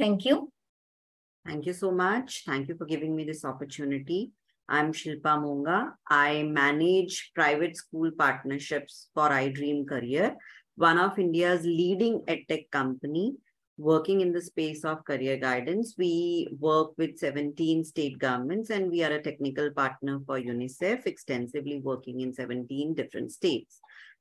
Thank you. Thank you so much. Thank you for giving me this opportunity. I'm Shilpa Monga. I manage private school partnerships for iDream Career, one of India's leading edtech company working in the space of career guidance. We work with 17 state governments and we are a technical partner for UNICEF, extensively working in 17 different states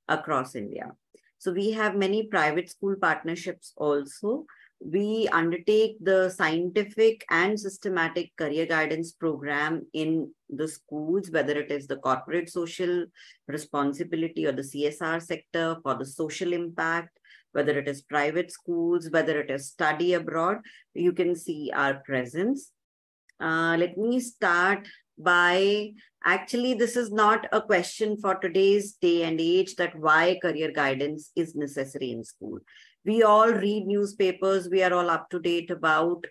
across India. So we have many private school partnerships also. We undertake the scientific and systematic career guidance program in the schools, whether it is the corporate social responsibility or the CSR sector for the social impact, whether it is private schools, whether it is study abroad. You can see our presence. Let me start by, actually, this is not a question for today's day and age that why career guidance is necessary in school. We all read newspapers. We are all up to date about,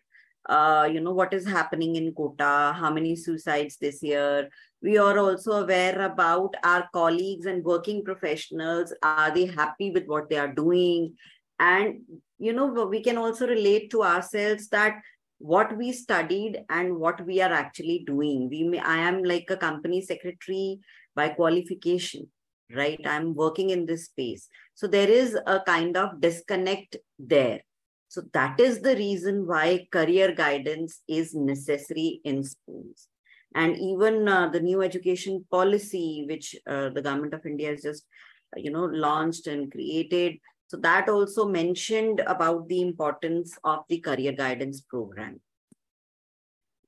what is happening in Kota, how many suicides this year. We are also aware about our colleagues and working professionals. Are they happy with what they are doing? And, we can also relate to ourselves that what we studied and what we are actually doing. I am like a company secretary by qualification, right? I'm working in this space. So there is a kind of disconnect there. So that is the reason why career guidance is necessary in schools. And even the new education policy, which the government of India has just, launched and created. So that also mentioned about the importance of the career guidance program.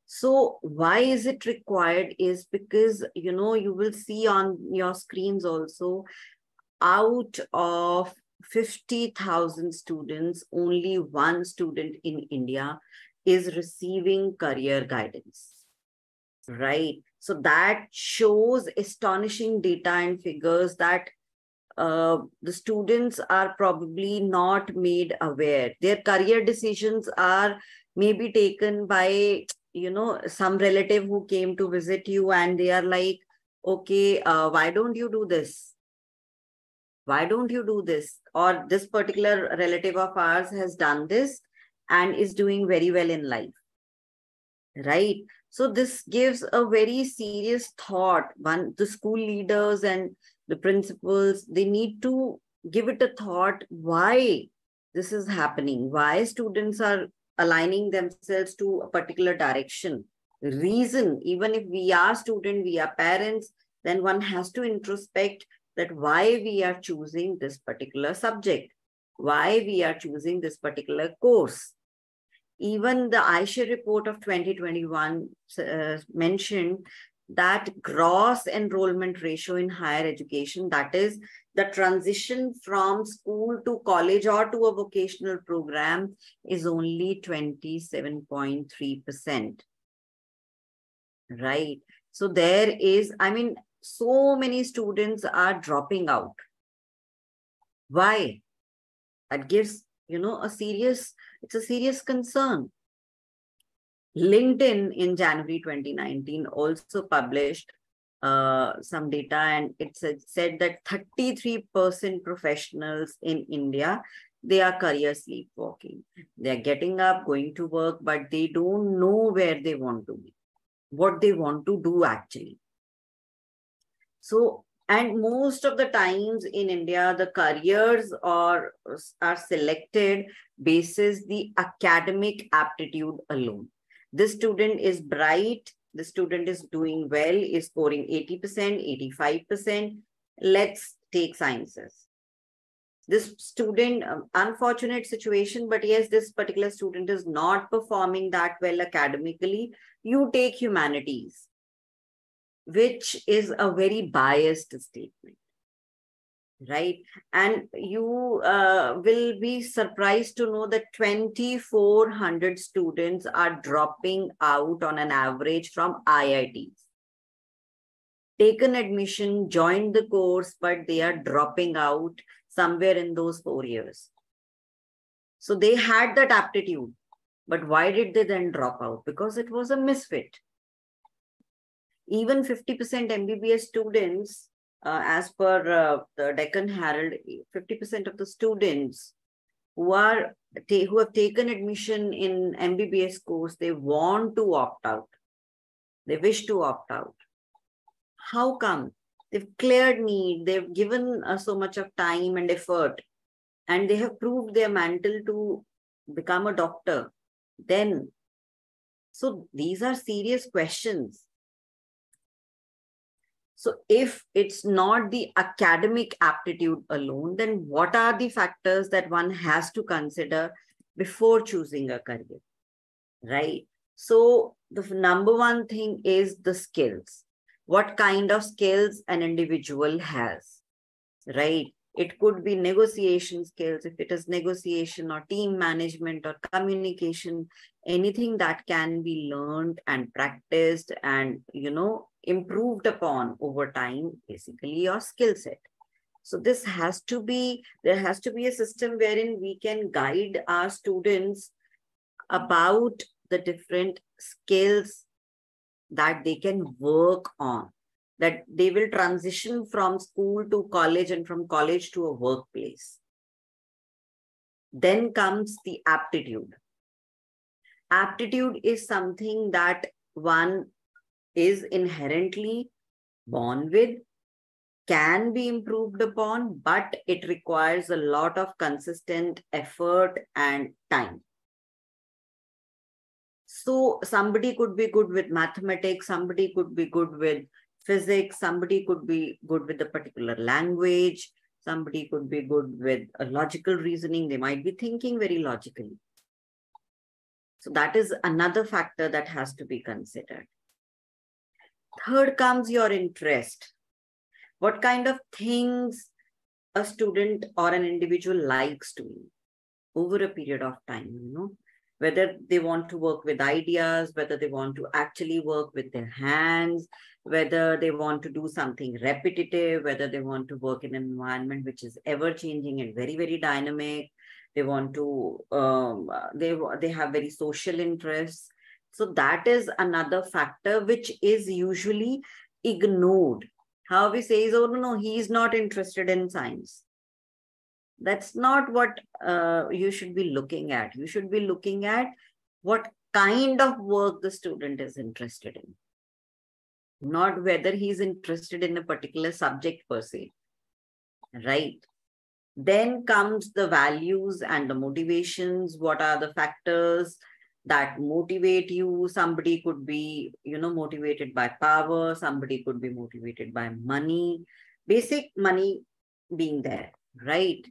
So why is it required is because, you will see on your screens also, out of 50,000 students, only one student in India is receiving career guidance, right? So that shows astonishing data and figures that the students are probably not made aware. Their career decisions are maybe taken by, some relative who came to visit you and they are like, okay, why don't you do this? Why don't you do this? Or this particular relative of ours has done this and is doing very well in life, right? So this gives a very serious thought. The school leaders and the principals, they need to give it a thought why this is happening, why students are aligning themselves to a particular direction. Reason, even if we are students, we are parents, then one has to introspect that why we are choosing this particular subject, why we are choosing this particular course. Even the Aisha report of 2021 mentioned that gross enrollment ratio in higher education, that is the transition from school to college or to a vocational program, is only 27.3%. Right. So there is, so many students are dropping out. Why? That gives, it's a serious concern. LinkedIn in January 2019 also published some data, and it said that 33% professionals in India, they are career sleepwalking. They are getting up, going to work, but they don't know where they want to be, what they want to do actually. So, and most of the times in India, the careers are selected basis the academic aptitude alone. This student is bright, the student is doing well, is scoring 80%, 85%. Let's take sciences. This student, unfortunate situation, but yes, this particular student is not performing that well academically. You take humanities, which is a very biased statement, right? And you will be surprised to know that 2,400 students are dropping out on an average from IITs. Taken admission, joined the course, but they are dropping out somewhere in those 4 years. So they had that aptitude, but why did they then drop out? Because it was a misfit. Even 50% MBBS students, as per the Deccan Herald, 50% of the students who have taken admission in MBBS course, they want to opt out. They wish to opt out. How come? They've cleared need, they've given so much of time and effort, and they have proved their mantle to become a doctor. Then, so these are serious questions. So if it's not the academic aptitude alone, then what are the factors that one has to consider before choosing a career, right? So the number one thing is the skills. What kind of skills an individual has, right? It could be negotiation skills, if it is negotiation or team management or communication, anything that can be learned and practiced and, improved upon over time, basically your skill set. So there has to be a system wherein we can guide our students about the different skills that they can work on, that they will transition from school to college and from college to a workplace. Then comes the aptitude. Aptitude is something that one is inherently born with, can be improved upon, but it requires a lot of consistent effort and time. So somebody could be good with mathematics, somebody could be good with physics, somebody could be good with a particular language, somebody could be good with a logical reasoning, they might be thinking very logically. So that is another factor that has to be considered. Third comes your interest. What kind of things a student or an individual likes doing over a period of time, whether they want to work with ideas, whether they want to actually work with their hands, whether they want to do something repetitive, whether they want to work in an environment which is ever changing and very, very dynamic. They want to, they have very social interests. So that is another factor which is usually ignored. How we say is, oh, no, he's not interested in science. That's not what you should be looking at. You should be looking at what kind of work the student is interested in, not whether he's interested in a particular subject per se, right? Then comes the values and the motivations. What are the factors that motivate you? Somebody could be, motivated by power. Somebody could be motivated by money, basic money being there, right?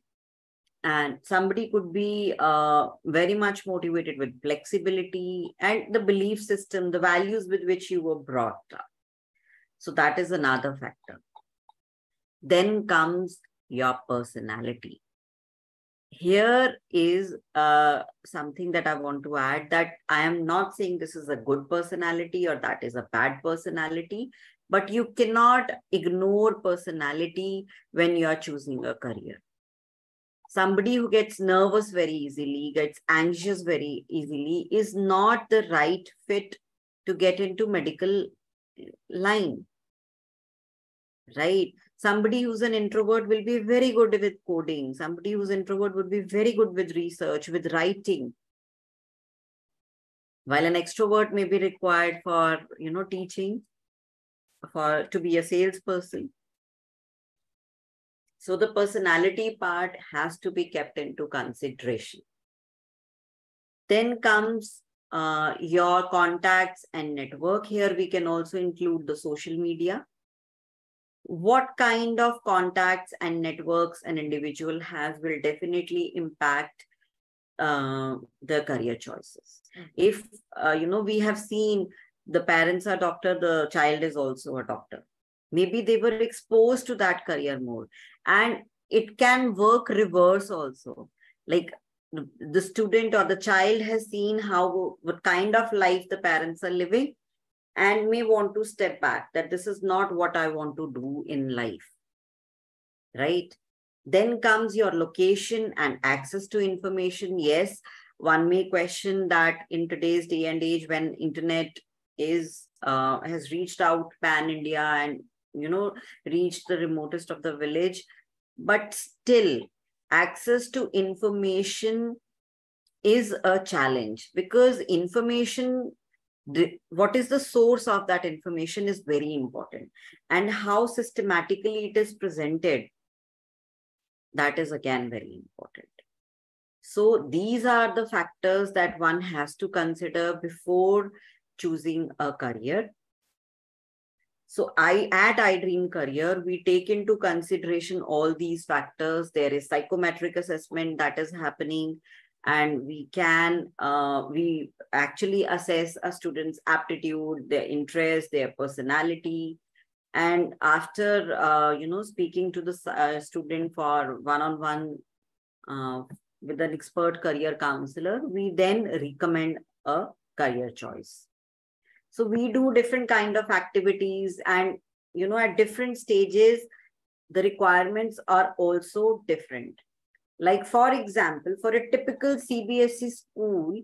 And somebody could be very much motivated with flexibility and the belief system, the values with which you were brought up. So that is another factor. Then comes your personality. Here is something that I want to add, that I am not saying this is a good personality or that is a bad personality, but you cannot ignore personality when you are choosing a career. Somebody who gets nervous very easily, gets anxious very easily, is not the right fit to get into medical line, right? Somebody who's an introvert will be very good with coding. Somebody who's introvert would be very good with research, with writing. While an extrovert may be required for, teaching, to be a salesperson. So the personality part has to be kept into consideration. Then comes your contacts and network. Here we can also include the social media. What kind of contacts and networks an individual has will definitely impact the career choices. If, we have seen the parents are doctor, the child is also a doctor. Maybe they were exposed to that career more. And it can work reverse also. Like the student or the child has seen what kind of life the parents are living and may want to step back, that this is not what I want to do in life, right? Then comes your location and access to information. Yes, one may question that in today's day and age when internet has reached out pan-India and, reached the remotest of the village, but still access to information is a challenge, because information, what is the source of that information is very important, and how systematically it is presented, that is again very important. So these are the factors that one has to consider before choosing a career. So at iDream Career, we take into consideration all these factors. There is psychometric assessment that is happening, and we actually assess a student's aptitude, their interest, their personality. And after, speaking to the student for one-on-one with an expert career counselor, we then recommend a career choice. So we do different kind of activities, and, at different stages, the requirements are also different. Like, for example, for a typical CBSE school,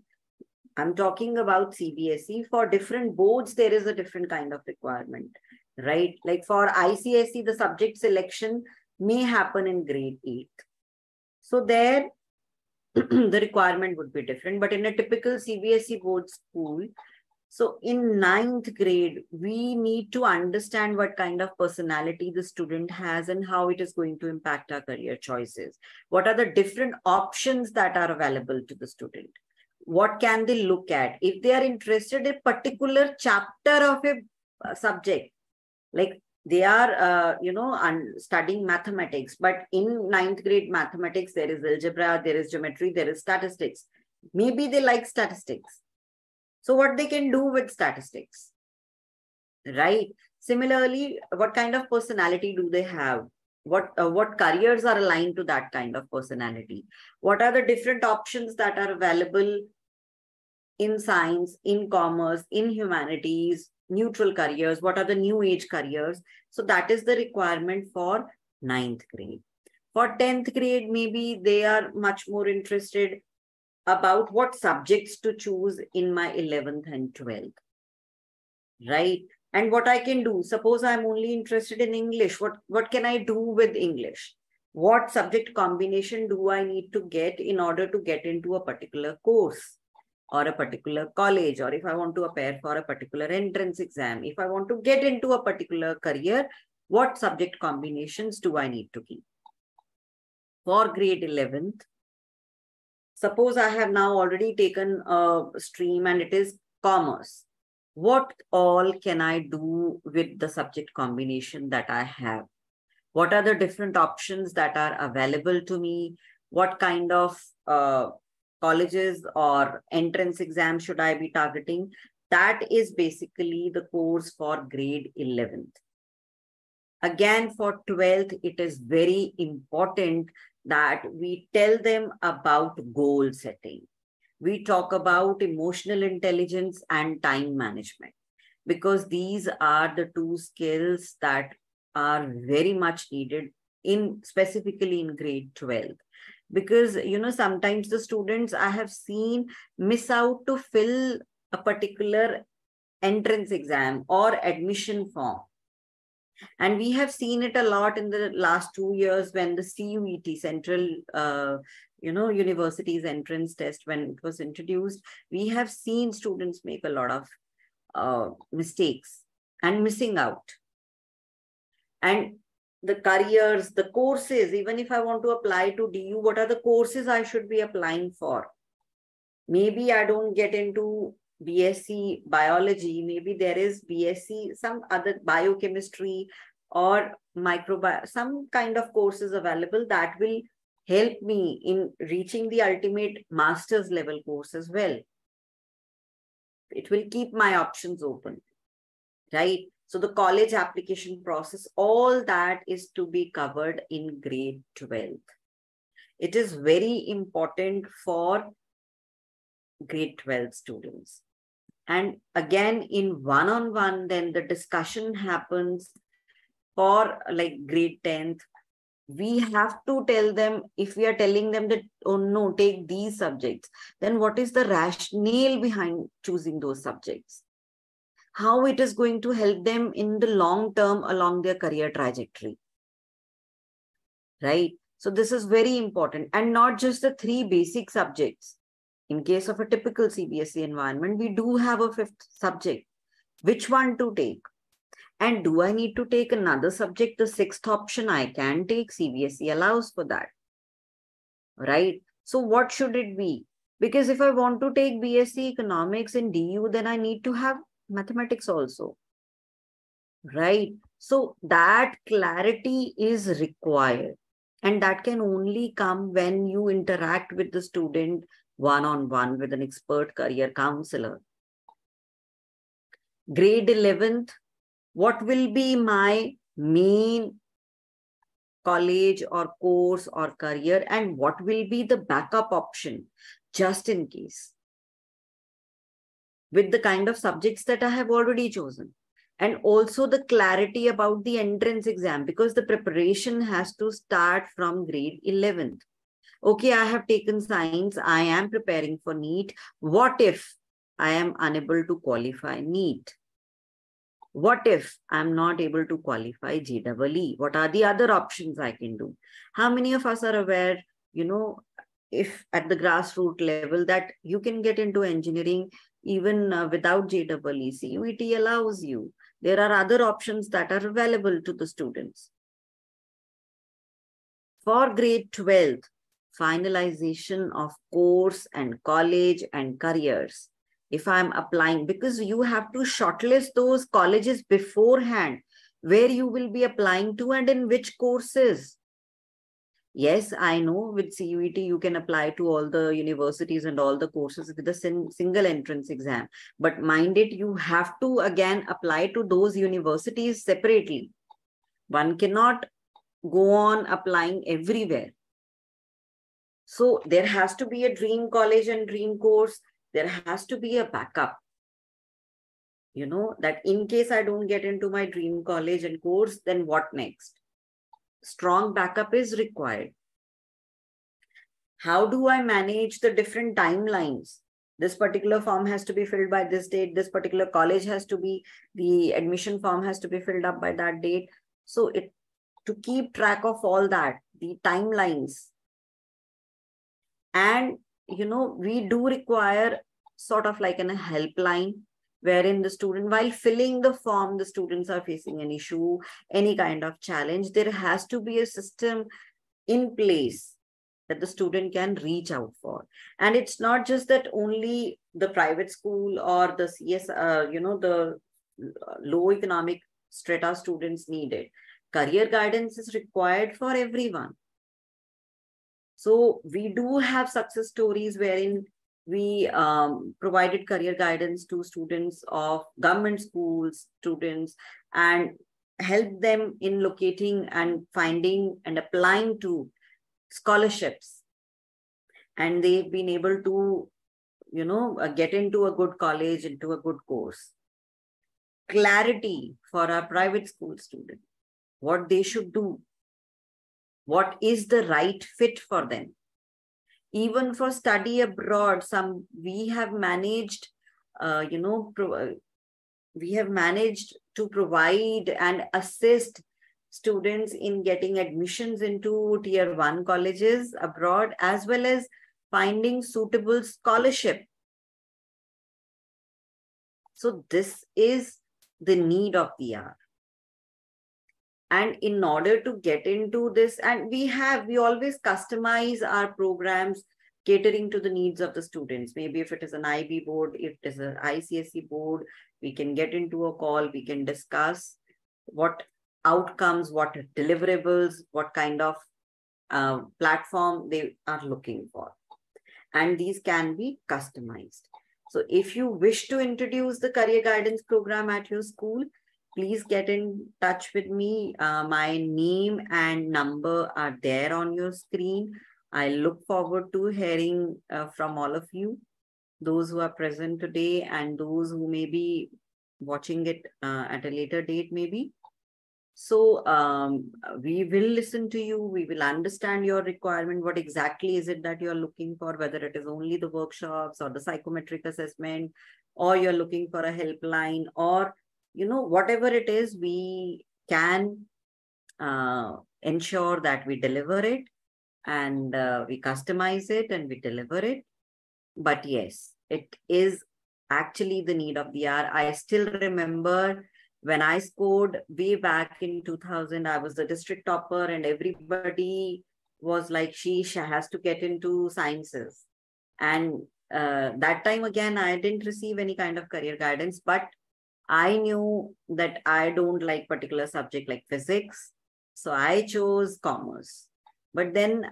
I'm talking about CBSE, for different boards, there is a different kind of requirement, right? Like for ICSE, the subject selection may happen in grade 8. So there, the requirement would be different. But in a typical CBSE board school, so in 9th grade, we need to understand what kind of personality the student has and how it is going to impact our career choices. What are the different options that are available to the student? What can they look at? If they are interested in a particular chapter of a subject, like they are, studying mathematics, but in 9th grade mathematics, there is algebra, there is geometry, there is statistics. Maybe they like statistics. So what they can do with statistics, right? Similarly, what kind of personality do they have? What careers are aligned to that kind of personality? What are the different options that are available in science, in commerce, in humanities, neutral careers? What are the new age careers? So that is the requirement for 9th grade. For 10th grade, maybe they are much more interested about what subjects to choose in my 11th and 12th, right? And what I can do, suppose I'm only interested in English, what can I do with English? What subject combination do I need to get in order to get into a particular course or a particular college? Or if I want to appear for a particular entrance exam, if I want to get into a particular career, what subject combinations do I need to keep? For grade 11th, suppose I have now already taken a stream and it is commerce. What all can I do with the subject combination that I have? What are the different options that are available to me? What kind of colleges or entrance exams should I be targeting? That is basically the course for grade 11th. Again, for 12th, it is very important that we tell them about goal setting. We talk about emotional intelligence and time management, because these are the two skills that are very much needed specifically in grade 12. Because, sometimes the students I have seen miss out to fill a particular entrance exam or admission form. And we have seen it a lot in the last 2 years when the CUET, Central Universities Entrance Test, when it was introduced, we have seen students make a lot of mistakes and missing out. And the careers, the courses, even if I want to apply to DU, what are the courses I should be applying for? Maybe I don't get into BSc biology, maybe there is BSc, some other biochemistry or some kind of courses available that will help me in reaching the ultimate master's level course as well. It will keep my options open, right? So the college application process, all that is to be covered in grade 12th. It is very important for grade 12 students. And again, in one-on-one, then the discussion happens for like grade 10th. We have to tell them, if we are telling them that, oh no, take these subjects, then what is the rationale behind choosing those subjects? How it is going to help them in the long term along their career trajectory, right? So this is very important, and not just the 3 basic subjects. In case of a typical CBSE environment, we do have a 5th subject. Which one to take? And do I need to take another subject? The 6th option I can take. CBSE allows for that, right? So what should it be? Because if I want to take BSc Economics in DU, then I need to have mathematics also, right? So that clarity is required. And that can only come when you interact with the student one-on-one with an expert career counselor. Grade 11th, what will be my main college or course or career, and what will be the backup option just in case, with the kind of subjects that I have already chosen. And also the clarity about the entrance exam, because the preparation has to start from grade 11th. Okay, I have taken science, I am preparing for NEET. What if I am unable to qualify NEET? What if I'm not able to qualify JEE? What are the other options I can do? How many of us are aware, if at the grassroots level, that you can get into engineering even without JEE? CUET allows you. There are other options that are available to the students. For grade 12th, finalization of course and college and careers. If I'm applying, because you have to shortlist those colleges beforehand, where you will be applying to and in which courses. Yes, I know with CUET, you can apply to all the universities and all the courses with a single entrance exam. But mind it, you have to again apply to those universities separately. One cannot go on applying everywhere. So there has to be a dream college and dream course. There has to be a backup, that in case I don't get into my dream college and course, then what next? Strong backup is required. How do I manage the different timelines? This particular form has to be filled by this date. This particular college has to be, the admission form has to be filled up by that date. So to keep track of all that, the timelines. And, we do require sort of like a helpline, wherein the student, while filling the form, the students are facing an issue, any kind of challenge, there has to be a system in place that the student can reach out for. And it's not just that only the private school or the CS, the low economic strata students need it. Career guidance is required for everyone. So we do have success stories wherein we provided career guidance to students of government schools, students, and helped them in locating and finding and applying to scholarships. And they've been able to, get into a good college, into a good course. Clarity for our private school students, what they should do, what is the right fit for them. Even for study abroad, we have managed, we have managed to provide and assist students in getting admissions into tier 1 colleges abroad, as well as finding suitable scholarship. So this is the need of the hour. And in order to get into this, and we always customize our programs catering to the needs of the students. Maybe if it is an IB board, if it is an ICSE board, we can get into a call, we can discuss what outcomes, what deliverables, what kind of platform they are looking for. And these can be customized. So if you wish to introduce the career guidance program at your school, please get in touch with me. My name and number are there on your screen. I look forward to hearing from all of you, those who are present today and those who may be watching it at a later date maybe. So we will listen to you. We will understand your requirement. What exactly is it that you're looking for, whether it is only the workshops or the psychometric assessment, or you're looking for a helpline, or whatever it is, we can ensure that we deliver it. and we customize it and we deliver it. But yes, it is actually the need of the hour. I still remember when I scored way back in 2000, I was the district topper and everybody was like, she has to get into sciences. And that time again, I didn't receive any kind of career guidance, but I knew that I don't like particular subject like physics. So I chose commerce. But then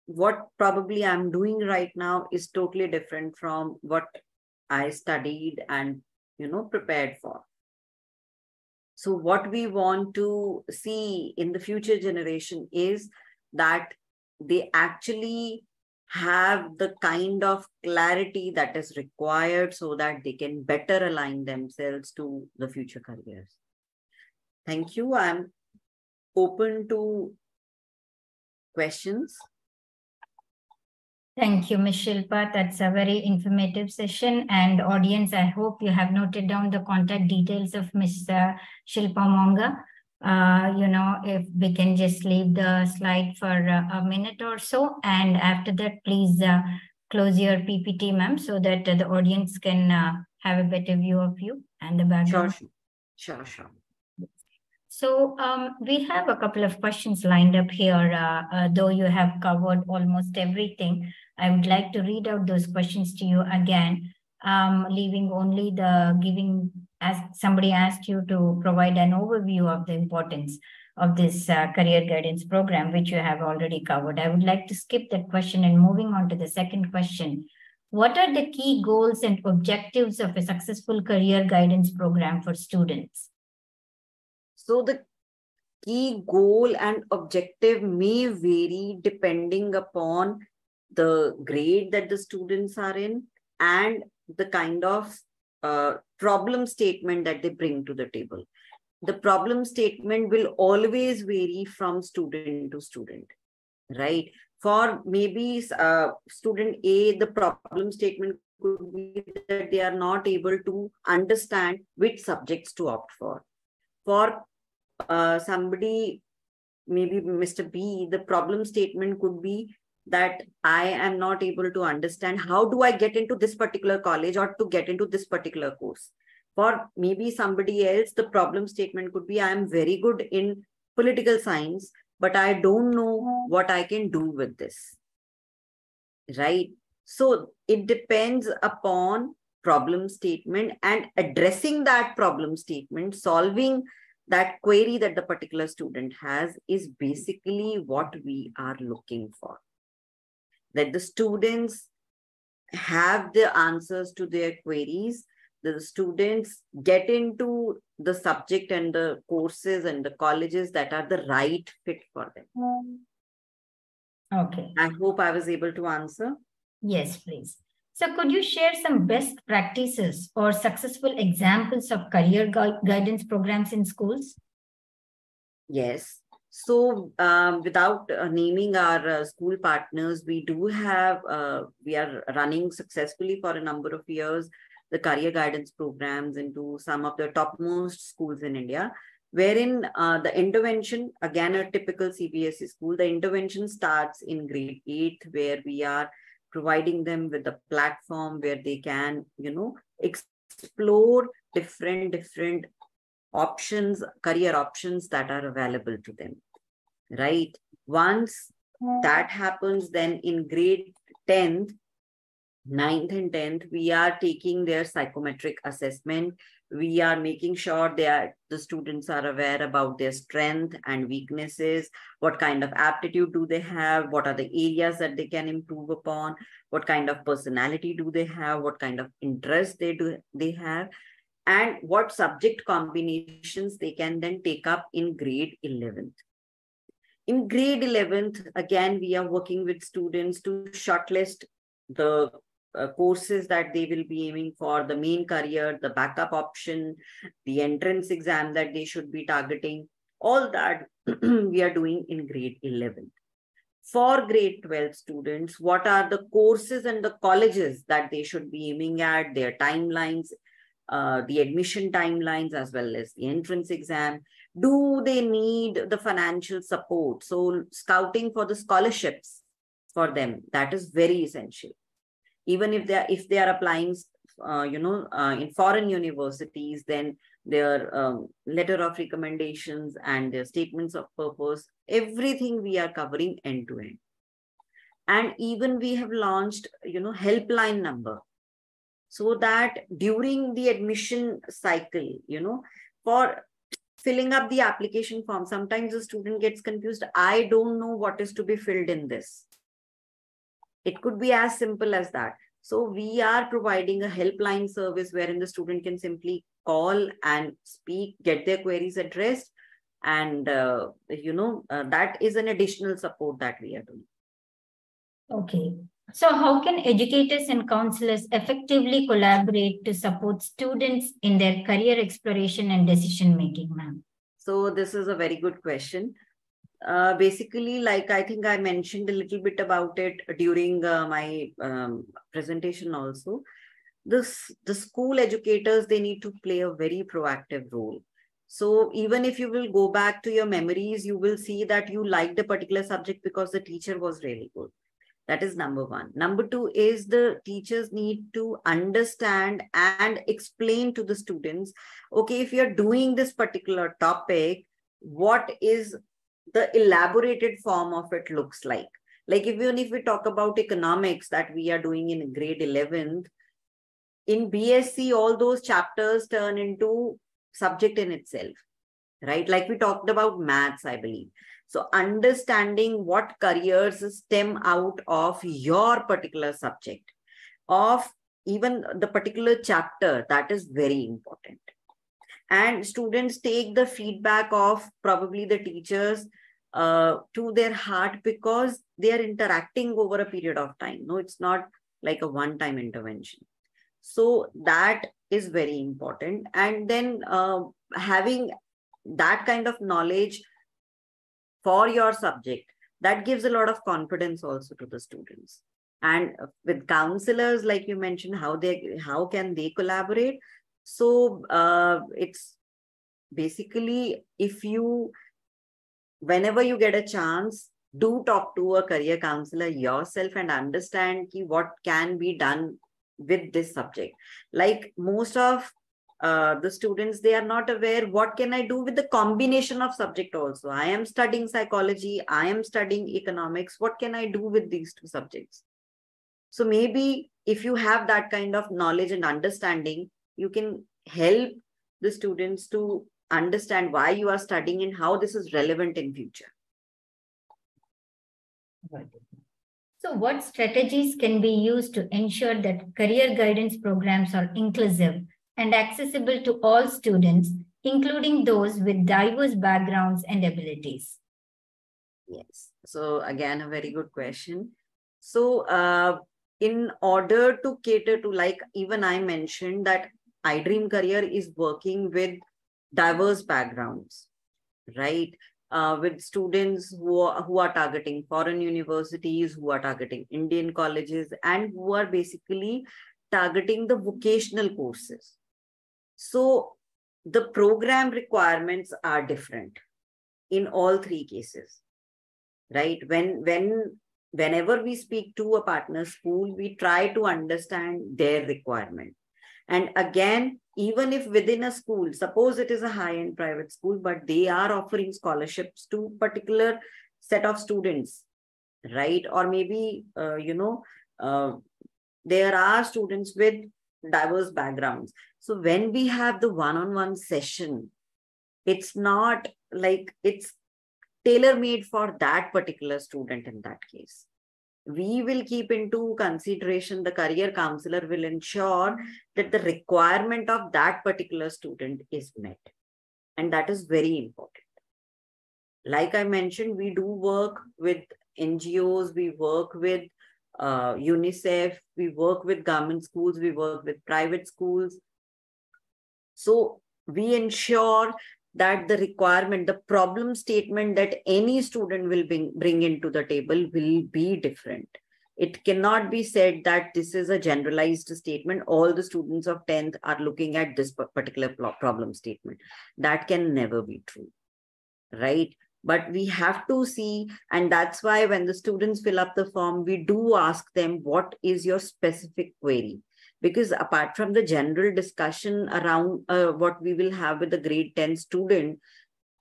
what probably I'm doing right now is totally different from what I studied and, prepared for. So what we want to see in the future generation is that they actually have the kind of clarity that is required so that they can better align themselves to the future careers. Thank you. I'm open to questions. Thank you, Ms. Shilpa. That's a very informative session. And audience, I hope you have noted down the contact details of Ms. Shilpa Monga. If we can just leave the slide for a minute or so. And after that, please close your PPT, ma'am, so that the audience can have a better view of you and the background. Sure. So we have a couple of questions lined up here. Though you have covered almost everything, I would like to read out those questions to you again, leaving only the giving, as somebody asked you to provide an overview of the importance of this career guidance program, which you have already covered. I would like to skip that question and moving on to the second question. What are the key goals and objectives of a successful career guidance program for students? So the key goal and objective may vary depending upon the grade that the students are in and the kind of problem statement that they bring to the table. The problem statement will always vary from student to student, right? For maybe student A, the problem statement could be that they are not able to understand which subjects to opt for. For somebody, maybe Mr. B, the problem statement could be that I am not able to understand how do I get into this particular college or to get into this particular course. For maybe somebody else, the problem statement could be I am very good in political science, but I don't know what I can do with this, right? So it depends upon problem statement and addressing that problem statement, solving that query that the particular student has is basically what we are looking for. That the students have the answers to their queries, that the students get into the subject and the courses and the colleges that are the right fit for them. Okay. I hope I was able to answer. Yes, please. So could you share some best practices or successful examples of career guidance programs in schools? Yes. So without naming our school partners, we do have, we are running successfully for a number of years, the career guidance programs into some of the topmost schools in India, wherein the intervention, again, a typical CBSE school, the intervention starts in grade 8, where we are providing them with a platform where they can, explore different options, career options that are available to them, right? Once that happens, then in grade 10th, 9th and 10th, we are taking their psychometric assessment. We are making sure the students are aware about their strength and weaknesses, what kind of aptitude do they have, what are the areas that they can improve upon, what kind of personality do they have, what kind of interest they have, and what subject combinations they can then take up in grade 11th. In grade 11th, again, we are working with students to shortlist the courses that they will be aiming for, the main career, the backup option, the entrance exam that they should be targeting. All that we are doing in grade 11th. For grade 12 students, what are the courses and the colleges that they should be aiming at, their timelines, the admission timelines, as well as the entrance exam. Do they need the financial support? So scouting for the scholarships for them. That is very essential. Even if they are applying, in foreign universities, then their letter of recommendations and their statements of purpose, everything we are covering end to end. And even we have launched, helpline number, so that during the admission cycle, for filling up the application form, sometimes the student gets confused. I don't know what is to be filled in this. It could be as simple as that. So we are providing a helpline service wherein the student can simply call and speak, get their queries addressed. And, that is an additional support that we are doing. Okay. So how can educators and counselors effectively collaborate to support students in their career exploration and decision making, ma'am? So this is a very good question. Basically, like I think I mentioned a little bit about it during my presentation also. The school educators, they need to play a very proactive role. So even if you will go back to your memories, you will see that you liked a particular subject because the teacher was really good. That is number one. Number two is the teachers need to understand and explain to the students, okay, if you're doing this particular topic, what is the elaborated form of it looks like. Like even if we talk about economics that we are doing in grade 11th, in BSc, all those chapters turn into subject in itself, right? Like we talked about maths, I believe. So understanding what careers stem out of your particular subject, of even the particular chapter, that is very important. And students take the feedback of probably the teachers to their heart, because they are interacting over a period of time. No, it's not like a one-time intervention. So that is very important. And then having that kind of knowledge for your subject, that gives a lot of confidence also to the students. And with counselors, like you mentioned, how can they collaborate? So it's basically, whenever you get a chance, do talk to a career counselor yourself and understand what can be done with this subject. Like most of the students, they are not aware, what can I do with the combination of subject also? I am studying psychology, I am studying economics. What can I do with these two subjects? So maybe if you have that kind of knowledge and understanding, you can help the students to understand why you are studying and how this is relevant in future. So what strategies can be used to ensure that career guidance programs are inclusive and accessible to all students, including those with diverse backgrounds and abilities? Yes. So again, a very good question. So in order to cater to, like even I mentioned that iDream Career is working with diverse backgrounds, right? With students who are targeting foreign universities, who are targeting Indian colleges, and who are basically targeting the vocational courses. So the program requirements are different in all three cases, right? Whenever we speak to a partner school, we try to understand their requirement. And again, even if within a school, suppose it is a high-end private school, but they are offering scholarships to particular set of students, right? Or maybe, there are students with diverse backgrounds. So when we have the one-on-one session, it's not like it's tailor-made for that particular student in that case. We will keep into consideration, the career counselor will ensure that the requirement of that particular student is met. And that is very important. Like I mentioned, we do work with NGOs, we work with UNICEF, we work with government schools, we work with private schools. So we ensure that the requirement, the problem statement that any student will bring into the table will be different. It cannot be said that this is a generalized statement. All the students of 10th are looking at this particular problem statement. That can never be true, right? But we have to see, and that's why when the students fill up the form, we do ask them, what is your specific query? Because apart from the general discussion around what we will have with the grade 10 student,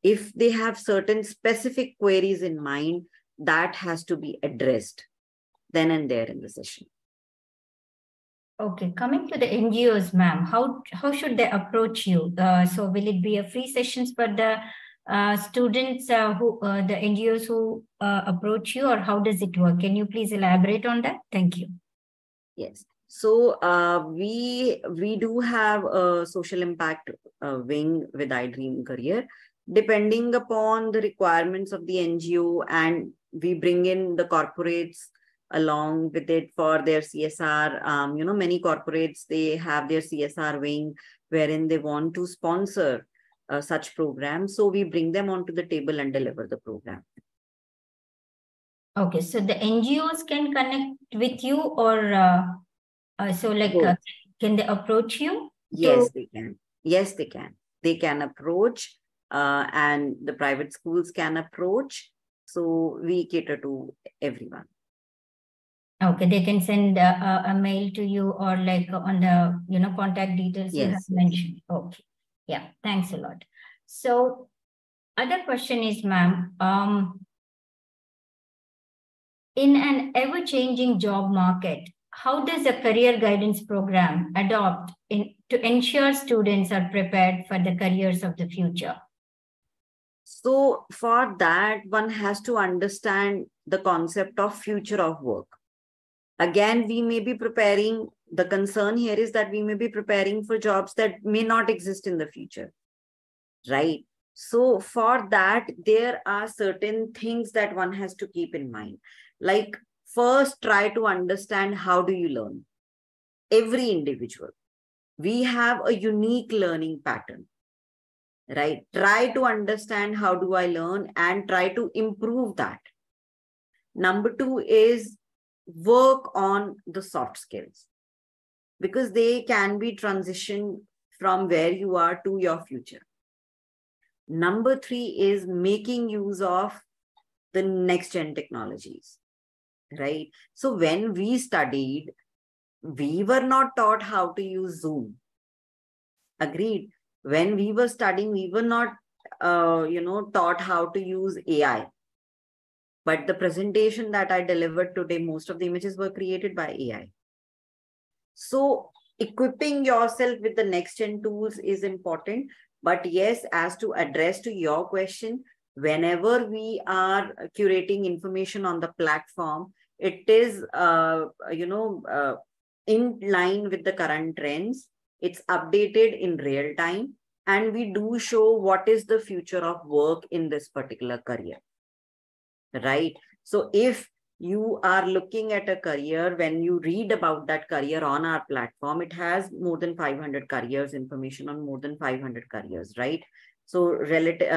if they have certain specific queries in mind, that has to be addressed then and there in the session. Okay, coming to the NGOs, ma'am, how should they approach you? So will it be a free sessions for the students the NGOs who approach you, or how does it work? Can you please elaborate on that? Thank you. Yes. So we do have a social impact wing with iDream Career, depending upon the requirements of the NGO, and we bring in the corporates along with it for their CSR. Many corporates, they have their CSR wing wherein they want to sponsor such programs. So we bring them onto the table and deliver the program. Okay, so the NGOs can connect with you, or can they approach you? Yes, they can. Yes, they can. They can approach, and the private schools can approach. So we cater to everyone. Okay, they can send a mail to you, or like on the contact details you have mentioned. Okay, yeah, thanks a lot. So other question is, ma'am, in an ever-changing job market, how does a career guidance program adopt to ensure students are prepared for the careers of the future? So for that, one has to understand the concept of future of work. Again, we may be preparing, the concern here is that we may be preparing for jobs that may not exist in the future, right? So for that, there are certain things that one has to keep in mind. Like, first, try to understand how do you learn. Every individual, we have a unique learning pattern, right? Try to understand how do I learn and try to improve that. Number two is work on the soft skills, because they can be transitioned from where you are to your future. Number three is making use of the next gen technologies, right? So when we studied, we were not taught how to use Zoom. Agreed. When we were studying, we were not, taught how to use AI. But the presentation that I delivered today, most of the images were created by AI. So equipping yourself with the next gen tools is important. But yes, as to address to your question, whenever we are curating information on the platform, it is, in line with the current trends. It's updated in real time. And we do show what is the future of work in this particular career. Right? So if you are looking at a career, when you read about that career on our platform, it has more than 500 careers, information on more than 500 careers, right? So related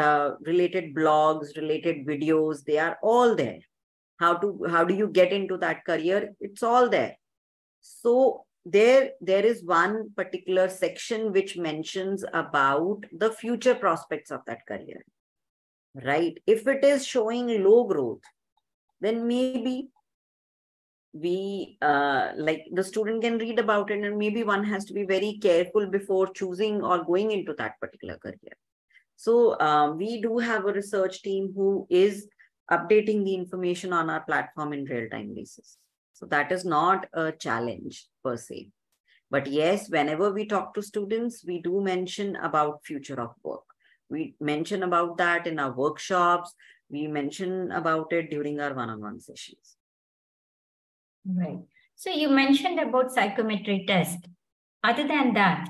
blogs, related videos, they are all there. How do you get into that career? It's all there. So there is one particular section which mentions about the future prospects of that career. Right? If it is showing low growth, then maybe we the student can read about it, and maybe one has to be very careful before choosing or going into that particular career. So we do have a research team who is updating the information on our platform in real-time basis. So that is not a challenge per se. But yes, whenever we talk to students, we do mention about future of work. We mention about that in our workshops. We mention about it during our one-on-one sessions. Right. So you mentioned about psychometric test. Other than that,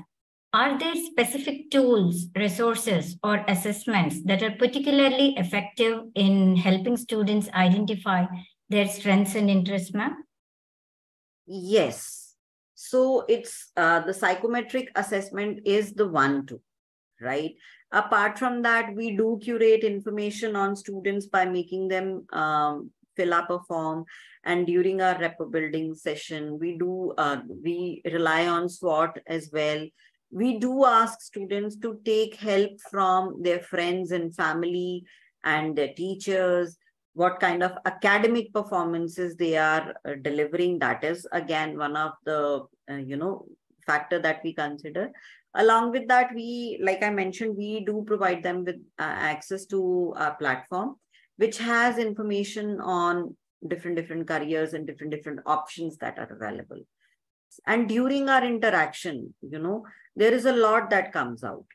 are there specific tools, resources, or assessments that are particularly effective in helping students identify their strengths and interests, ma'am? Yes. So it's the psychometric assessment is the one too, right? Apart from that, we do curate information on students by making them fill up a form. And during our rapport building session, we rely on SWOT as well. We do ask students to take help from their friends and family and their teachers, what kind of academic performances they are delivering. That is again one of the factor that we consider. Along with that, we, like I mentioned, we do provide them with access to our platform, which has information on different careers and different options that are available. And during our interaction, there is a lot that comes out.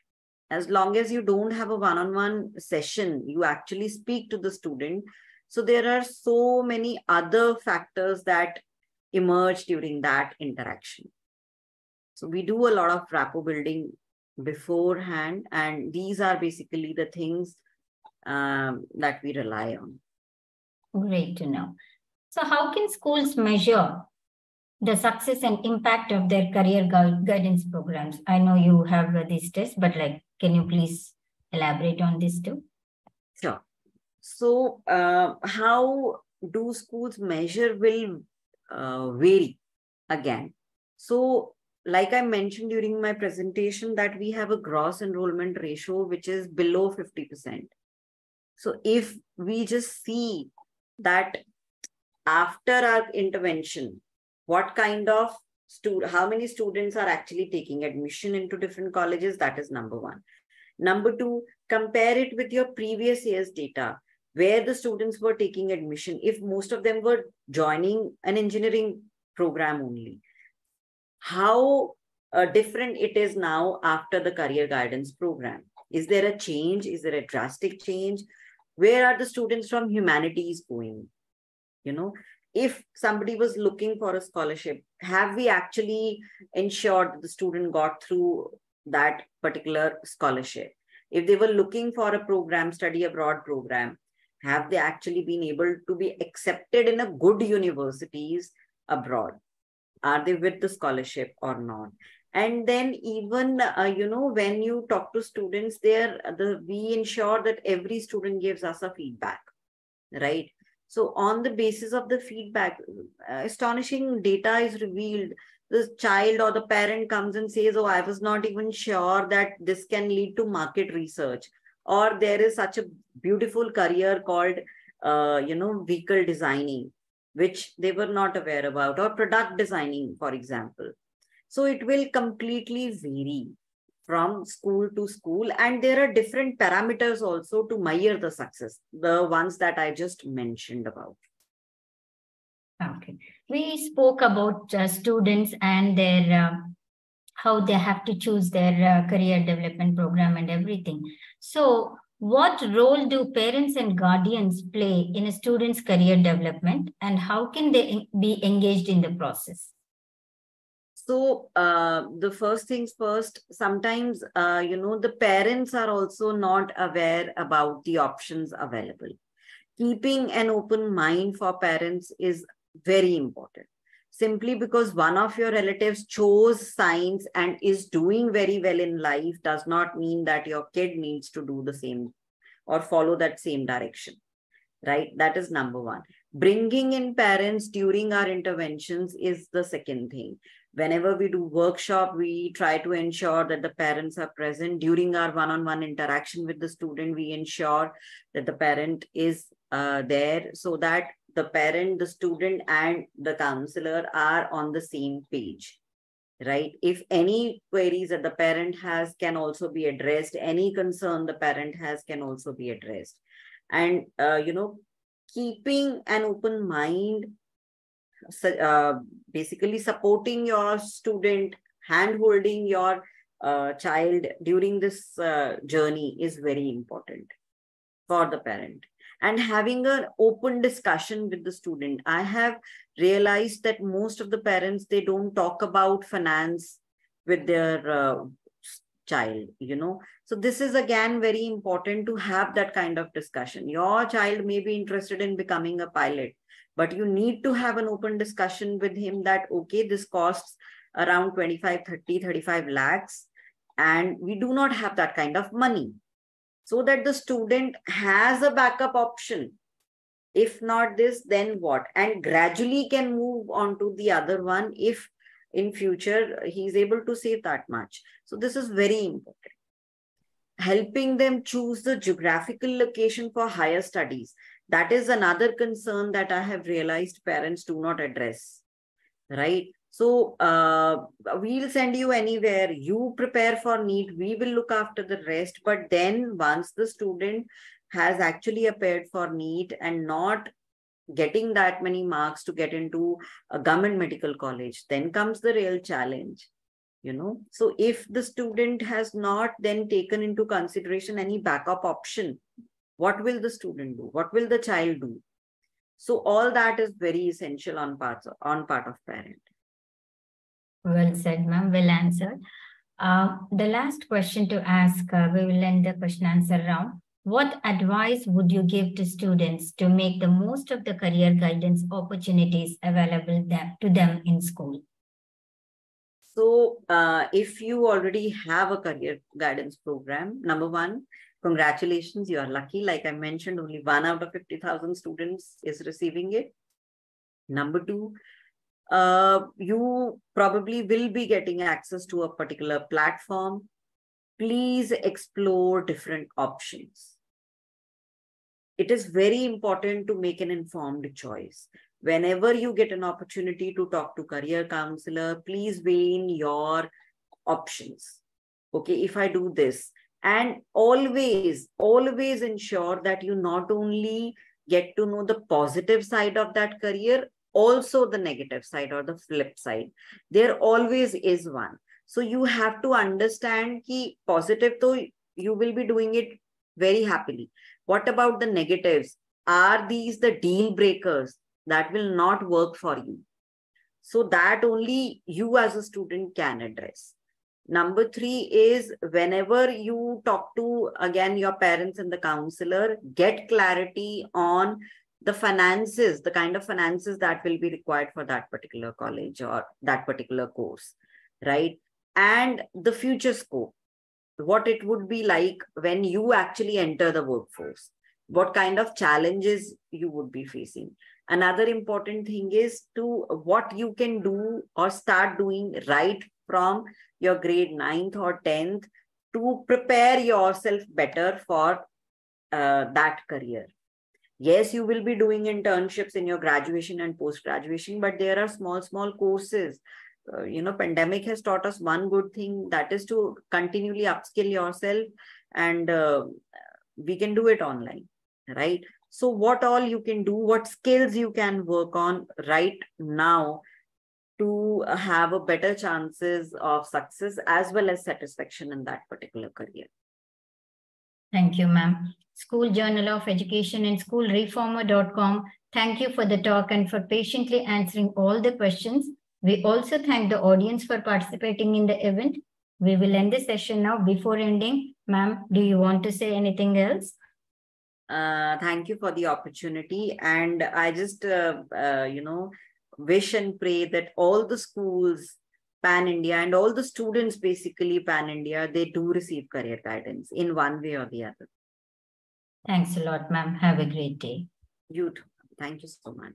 As long as you don't have a one-on-one session, you actually speak to the student. So there are so many other factors that emerge during that interaction. So we do a lot of rapport building beforehand, and these are basically the things that we rely on. Great to know. So how can schools measure the success and impact of their career guidance programs? I know you have these tests, but can you please elaborate on this too? Sure. So how do schools measure will vary again. So like I mentioned during my presentation, that we have a gross enrollment ratio which is below 50%. So if we just see that after our intervention, what kind of how many students are actually taking admission into different colleges, that is number one. Number two, compare it with your previous year's data, where the students were taking admission. If most of them were joining an engineering program only, how different it is now after the career guidance program. Is there a change? Is there a drastic change? Where are the students from humanities going? If somebody was looking for a scholarship, have we actually ensured that the student got through that particular scholarship? If they were looking for a program, study abroad program, have they actually been able to be accepted in a good universities abroad? Are they with the scholarship or not? And then even, when you talk to students there, we ensure that every student gives us a feedback, right? So on the basis of the feedback, astonishing data is revealed. The child or the parent comes and says, oh, I was not even sure that this can lead to market research, or there is such a beautiful career called, vehicle designing, which they were not aware about, or product designing, for example. So it will completely vary from school to school. And there are different parameters also to measure the success, the ones that I just mentioned about. Okay. We spoke about students and their how they have to choose their career development program and everything. So what role do parents and guardians play in a student's career development, and how can they be engaged in the process? So the first things first, sometimes, the parents are also not aware about the options available. Keeping an open mind for parents is very important. Simply because one of your relatives chose science and is doing very well in life does not mean that your kid needs to do the same or follow that same direction, right? That is number one. Bringing in parents during our interventions is the second thing. Whenever we do workshop, we try to ensure that the parents are present. During our one-on-one interaction with the student, we ensure that the parent is there, so that the parent, the student, and the counselor are on the same page, right? If any queries that the parent has can also be addressed, any concern the parent has can also be addressed. And, keeping an open mind, basically supporting your student, hand-holding your child during this journey is very important for the parent. And having an open discussion with the student. I have realized that most of the parents, they don't talk about finance with their child, So this is again very important to have that kind of discussion. Your child may be interested in becoming a pilot, but you need to have an open discussion with him that, okay, this costs around 25, 30, 35 lakhs, and we do not have that kind of money. So that the student has a backup option. If not this, then what? And gradually can move on to the other one if in future he's able to save that much. So this is very important. helping them choose the geographical location for higher studies. That is another concern that I have realized parents do not address, right? So we'll send you anywhere. You prepare for NEET. We will look after the rest. But then once the student has actually appeared for NEET and not getting that many marks to get into a government medical college, then comes the real challenge. So if the student has not then taken into consideration any backup option, what will the student do? What will the child do? So all that is very essential on part of parent. Well said, ma'am. Well answered. The last question to ask, we will end the question answer round. What advice would you give to students to make the most of the career guidance opportunities available to them in school? So if you already have a career guidance program, number one, congratulations, you are lucky. Like I mentioned, only 1 out of 50,000 students is receiving it. Number two, you probably will be getting access to a particular platform. Please explore different options. It is very important to make an informed choice. Whenever you get an opportunity to talk to career counselor, please weigh in your options. Okay, if I do this, and always ensure that you not only get to know the positive side of that career, also the negative side or the flip side. There always is one. So you have to understand ki positive, though you will be doing it very happily. What about the negatives? Are these the deal breakers that will not work for you? So that only you as a student can address. Number three is whenever you talk to, again, your parents and the counselor, get clarity on the finances, the kind of finances that will be required for that particular college or that particular course, right? And the future scope, what it would be like when you actually enter the workforce, what kind of challenges you would be facing. Another important thing is to what you can do or start doing right from your grade 9th or 10th to prepare yourself better for that career. Yes, you will be doing internships in your graduation and post-graduation, but there are small courses. Pandemic has taught us one good thing, that is to continually upskill yourself, and we can do it online, right? So what all you can do, what skills you can work on right now to have a better chances of success as well as satisfaction in that particular career. Thank you, ma'am. School Journal of Education and schoolreformer.com. Thank you for the talk and for patiently answering all the questions. We also thank the audience for participating in the event. We will end the session now. Before ending, ma'am, do you want to say anything else? Thank you for the opportunity. And I just, wish and pray that all the schools pan-India and all the students basically pan-India, they do receive career guidance in one way or the other. Thanks a lot, ma'am. Have a great day. You too. Thank you so much.